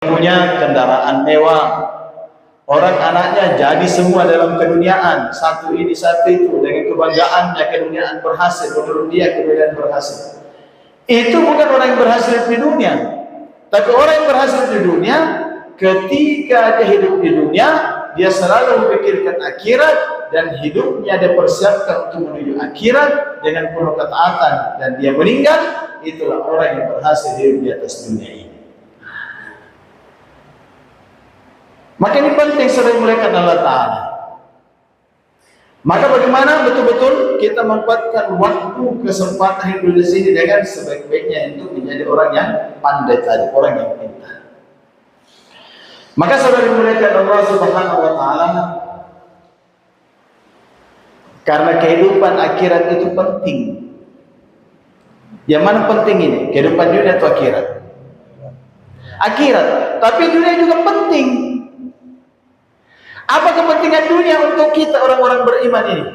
punya kendaraan mewah, orang anaknya jadi semua dalam keduniaan, satu ini satu itu, dengan kebanggaannya keduniaan berhasil, menurut dia keduniaan berhasil. Itu bukan orang yang berhasil di dunia, tapi orang yang berhasil di dunia ketika dia hidup di dunia, dia selalu memikirkan akhirat dan hidupnya dia persiapkan untuk menuju akhirat dengan penuh ketaatan, dan dia meninggal. Itulah orang yang berhasil hidup di atas dunia ini. Maka ini penting saudara dimuliakan Allah Ta'ala. Maka bagaimana betul-betul kita memanfaatkan waktu kesempatan hidup di sini dengan sebaik-baiknya untuk menjadi orang yang pandai tadi, orang yang pintar. Maka saudara dimuliakan Allah Subhanahu wa Ta'ala, karena kehidupan akhirat itu penting. Yang mana penting ini? Kehidupan dunia atau akhirat? Akhirat, tapi dunia juga penting. Apa kepentingan dunia untuk kita orang-orang beriman ini?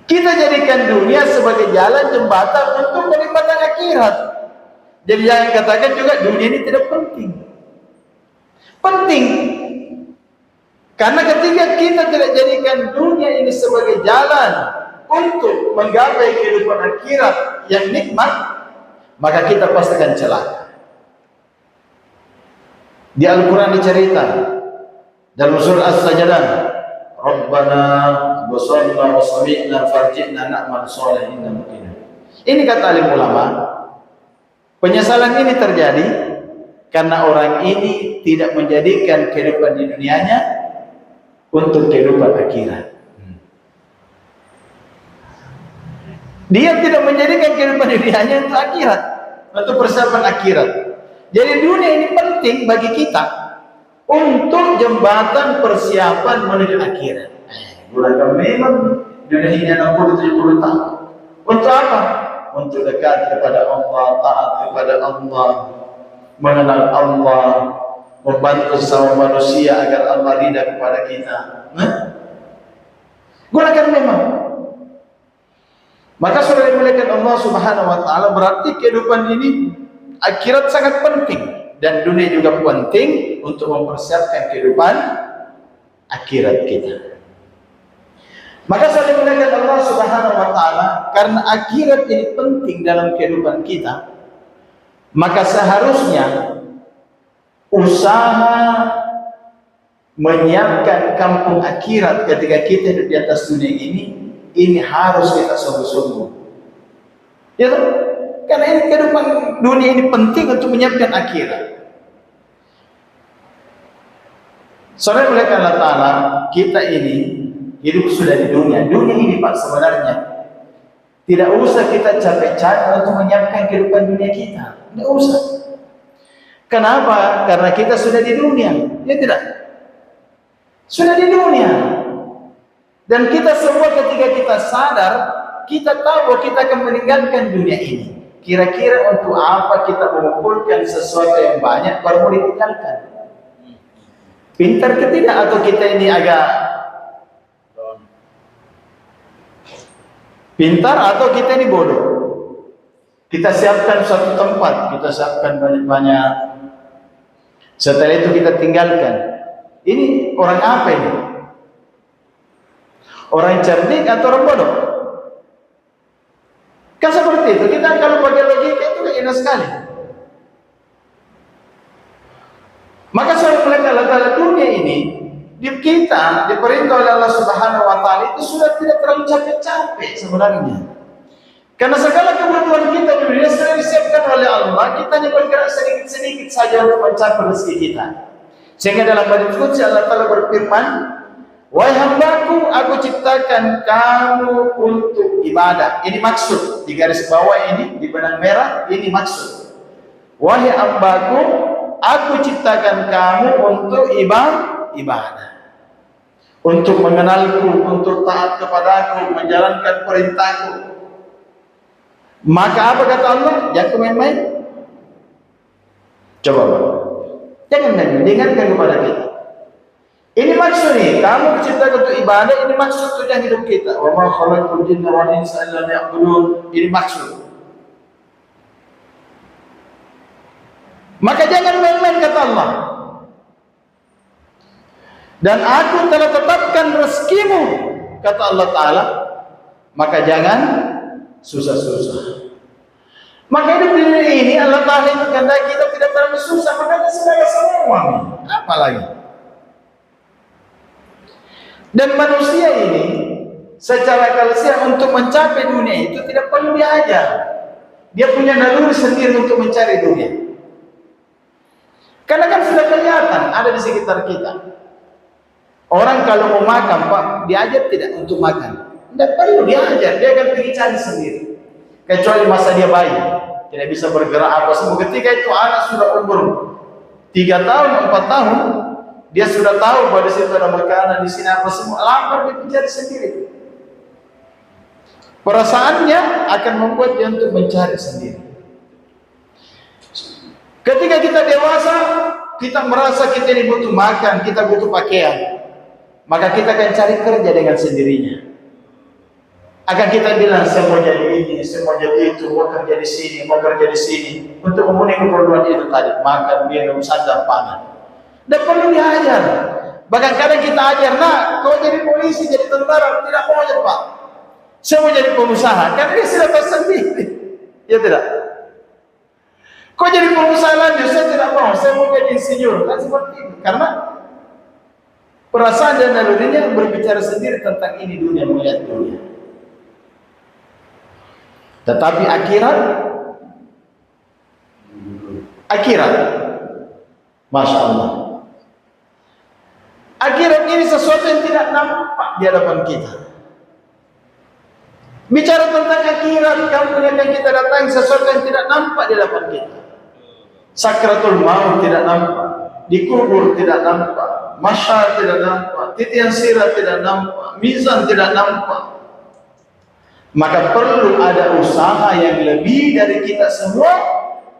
Kita jadikan dunia sebagai jalan jembatan untuk menikmati akhirat. Jadi jangan katakan juga dunia ini tidak penting. Penting. Karena ketika kita tidak jadikan dunia ini sebagai jalan untuk menggapai kehidupan akhirat yang nikmat, maka kita pasti akan celaka. Di Al-Quran diceritakan dalam surah As-Sajdah, Rabbana basarna wa sami'na farji'na na'mal shalihin inna muqinun. Ini kata alim ulama, penyesalan ini terjadi karena orang ini tidak menjadikan kehidupan di dunianya untuk kehidupan akhirat. Dia tidak menjadikan kehidupan di dunianya untuk akhirat, untuk persiapan akhirat. Jadi dunia ini penting bagi kita untuk jembatan persiapan menuju akhirat. Bukan memang dunia ini 60-70 tahun. Untuk apa? Untuk dekat kepada Allah, taat kepada Allah, mengenal Allah, membantu sama manusia agar Allah ridha kepada kita. Gunakan memang. Maka saudara dimuliakan Allah Subhanahu wa Ta'ala, berarti kehidupan ini akhirat sangat penting. Dan dunia juga penting untuk mempersiapkan kehidupan akhirat kita. Maka saya dimuliakan Allah Subhanahu wa Ta'ala, karena akhirat ini penting dalam kehidupan kita, maka seharusnya usaha menyiapkan kampung akhirat ketika kita hidup di atas dunia ini harus kita sungguh-sungguh. Ya, karena ini kehidupan dunia ini penting untuk menyiapkan akhirat. Saudara dimuliakan Allah Ta'ala, kita ini hidup sudah di dunia. Dunia ini Pak sebenarnya tidak usah kita capek-capek untuk menyiapkan kehidupan dunia kita. Tidak usah. Kenapa? Karena kita sudah di dunia. Ya tidak? Sudah di dunia. Dan kita semua ketika kita sadar, kita tahu bahwa kita akan meninggalkan dunia ini. Kira-kira untuk apa kita mengumpulkan sesuatu yang banyak baru mau ditinggalkan? Pintar ke tidak? Atau kita ini agak pintar atau kita ini bodoh? Kita siapkan suatu tempat, kita siapkan banyak-banyak, setelah itu kita tinggalkan. Ini orang apa ini? Orang cerdik atau orang bodoh? Kan seperti itu. Kita kalau pakai logika itu enak sekali. Maka saya melihat Allah Ta'ala, dunia ini di kita diperintah oleh Allah Subhanahu wa Ta'ala itu sudah tidak terlalu capek-capek sebenarnya. Karena segala kebutuhan kita di dunia sudah disiapkan oleh Allah. Kita hanya bergerak sedikit-sedikit saja untuk mencapai rezeki kita. Sehingga dalam hadits qudsi Allah Ta'ala berfirman, wahai hambaku, aku ciptakan kamu untuk ibadah. Ini maksud, di garis bawah ini, di benang merah, ini maksud. Wahai hambaku, aku ciptakan kamu untuk ibadah. Untuk mengenalku, untuk taat kepadaku, menjalankan perintahku. Maka apa kata Allah? Jangan main-main. Coba Pak. Jangan main-main, ingatkan kepada kita. Ini maksud nih, kamu diciptakan untuk ibadah, ini maksud tujuan hidup kita. Wa ma khalaqtul jinna wal insa illa liya'budun. Ini maksud. Maka jangan main-main, kata Allah. Dan aku telah tetapkan rezekimu, kata Allah Ta'ala, maka jangan susah-susah. Maka hidup di dunia ini Allah Ta'ala itu kehendaki kita tidak terlalu susah, makanya sebagai semua apa lagi. Dan manusia ini secara kalsium untuk mencapai dunia itu tidak perlu diajar. Dia punya naluri sendiri untuk mencari dunia. Karena kan sudah kelihatan ada di sekitar kita. Orang kalau mau makan, Pak, diajar tidak untuk makan. Tidak perlu diajar, dia akan pergi cari sendiri. Kecuali masa dia bayi, tidak bisa bergerak apa semua. Ketika itu anak sudah umur 3 tahun, 4 tahun, dia sudah tahu bahwa di situ ada makanan, di sini apa semua. Lapar, dia mencari sendiri. Perasaannya akan membuat dia untuk mencari sendiri. Ketika kita dewasa, kita merasa kita ini butuh makan, kita butuh pakaian, maka kita akan cari kerja dengan sendirinya. Akan kita bilang, saya mau jadi ini, saya mau jadi itu, mau kerja di sini, mau kerja di sini, untuk memenuhi keperluan itu tadi, makan, minum, sandang, pangan. Dan perlu diajar. Bahkan kadang kita ajar, nah, kau jadi polisi, jadi tentara, tidak mau aja, Pak. Saya mau jadi pengusaha, karena dia sudah tahu sendiri. Ya tidak? Kau jadi pengusaha lanjut, saya tidak mau, saya mau jadi insinyur. Kan seperti itu. Karena perasaan dan nalurinya berbicara sendiri tentang ini dunia, melihat dunia. Tetapi akhirat, Masya Allah, akhirat ini sesuatu yang tidak nampak di hadapan kita. Bicara tentang akhirat, kampung yang kita datangi, sesuatu yang tidak nampak di hadapan kita. Sakratul maut tidak nampak, dikubur tidak nampak, masyar tidak nampak, titian sirat tidak nampak, mizan tidak nampak. Maka perlu ada usaha yang lebih dari kita semua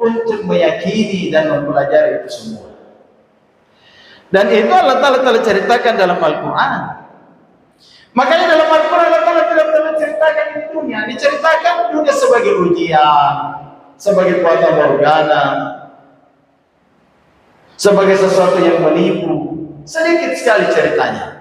untuk meyakini dan mempelajari itu semua. Dan itu Allah Ta'ala telah ceritakan dalam Al-Quran. Makanya dalam Al-Quran Allah Ta'ala tidak telah ceritakan di dunia. Diceritakan dunia sebagai ujian, sebagai fata morgana, sebagai sesuatu yang menipu. Sedikit sekali ceritanya.